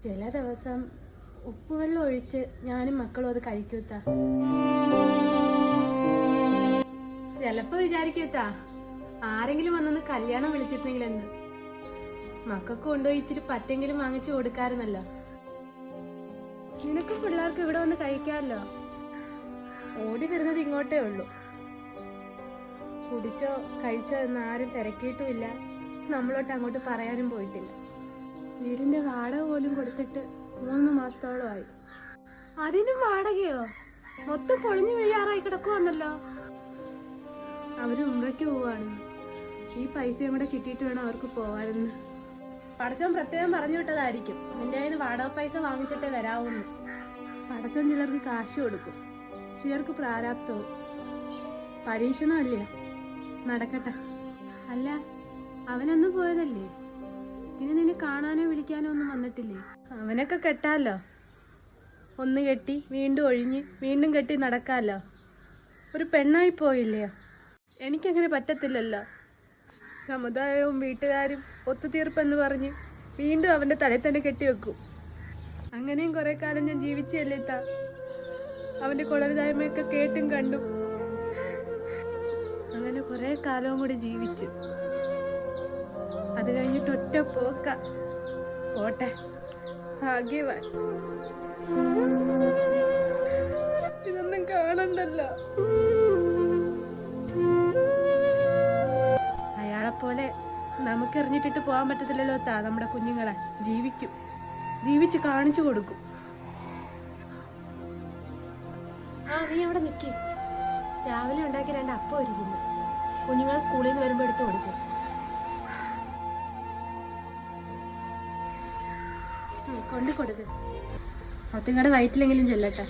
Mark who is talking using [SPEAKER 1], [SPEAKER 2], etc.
[SPEAKER 1] ചില ദിവസം ഉപ്പുവെള്ളം ഒഴിച്ച് ഞാനും മക്കളും അത് കഴിക്കൂത്ത. ചിലപ്പോ വിചാരിക്കൂത്ത ആരെങ്കിലും വന്നൊന്ന് കല്യാണം വിളിച്ചിരുന്നെങ്കിലെന്ന്. മക്കൾക്ക് കൊണ്ടുപോയി ഇച്ചിരി പറ്റെങ്കിലും വാങ്ങിച്ചു കൊടുക്കാറുന്നല്ലോ. നിനക്കും പിള്ളേർക്ക് ഇവിടെ വന്ന് കഴിക്കാമല്ലോ. ഓടി വരുന്നത് ഇങ്ങോട്ടേ ഉള്ളൂ. കുടിച്ചോ കഴിച്ചോ എന്ന് ആരും തിരക്കിയിട്ടുമില്ല, നമ്മളോട്ട് അങ്ങോട്ട് പറയാനും പോയിട്ടില്ല. വീടിന്റെ വാടക പോലും കൊടുത്തിട്ട് 3 മാസത്തോളമായി. അതിനും വാടകയോ? മൊത്തം പൊളിഞ്ഞു വീഴാറായി കിടക്കുവന്നല്ലോ. അവര് ഉംറയ്ക്ക് പോവാണ്. ഈ പൈസയും കൂടെ കിട്ടിയിട്ട് വേണം അവർക്ക് പോവാനെന്ന്. പടച്ചോൻ പ്രത്യേകം പറഞ്ഞു വിട്ടതായിരിക്കും, നിന്റെ കയ്യിൽ നിന്ന് വാടക പൈസ വാങ്ങിച്ചിട്ടേ വരാവൂന്ന്. പടച്ചോൻ ചിലർക്ക് കാശ് കൊടുക്കും, ചിലർക്ക് പ്രാരാബ്ധവും. പരീക്ഷണമല്ലേ, നടക്കട്ടെ. അല്ല, അവനൊന്നും പോയതല്ലേ? ഇനി നിന്നെ കാണാനോ വിളിക്കാനോ ഒന്നും വന്നിട്ടില്ലേ? അവനൊക്കെ കെട്ടാലോ. ഒന്ന് കെട്ടി വീണ്ടും ഒഴിഞ്ഞ് വീണ്ടും കെട്ടി നടക്കാലോ. ഒരു പെണ്ണായി പോയില്ലയോ? എനിക്കങ്ങനെ പറ്റത്തില്ലല്ലോ. സമുദായവും വീട്ടുകാരും ഒത്തുതീർപ്പെന്ന് പറഞ്ഞ് വീണ്ടും അവൻ്റെ തലയിൽ തന്നെ കെട്ടിവെക്കും. അങ്ങനെയും കുറെ കാലം ഞാൻ ജീവിച്ചല്ലേ താ. അവൻ്റെ കൊളരുതായ്മയൊക്കെ കേട്ടും കണ്ടും അങ്ങനെ കുറെ കാലവും കൂടി ജീവിച്ചു. അത് കഴിഞ്ഞിട്ട് ഒറ്റ പോക്ക. പോട്ടെ, ഭാഗ്യവാൻ. ഇതൊന്നും കാണണ്ടല്ലോ. അയാളെപ്പോലെ നമുക്ക് എറിഞ്ഞിട്ടിട്ട് പോകാൻ പറ്റത്തില്ലല്ലോ താ. നമ്മുടെ കുഞ്ഞുങ്ങളെ ജീവിക്കും, ജീവിച്ച് കാണിച്ചു കൊടുക്കും. നീ അവിടെ നിൽക്കി. രാവിലെ ഉണ്ടാക്കി 2 അപ്പം ഇരിക്കുന്നു. കുഞ്ഞുങ്ങളെ സ്കൂളിൽ നിന്ന് വരുമ്പോൾ എടുത്ത് കൊടുക്കും. കൊണ്ടു കൊടുക്ക്. ഒത്തിങ്ങടെ വയറ്റിലെങ്കിലും ചെല്ലട്ടെ.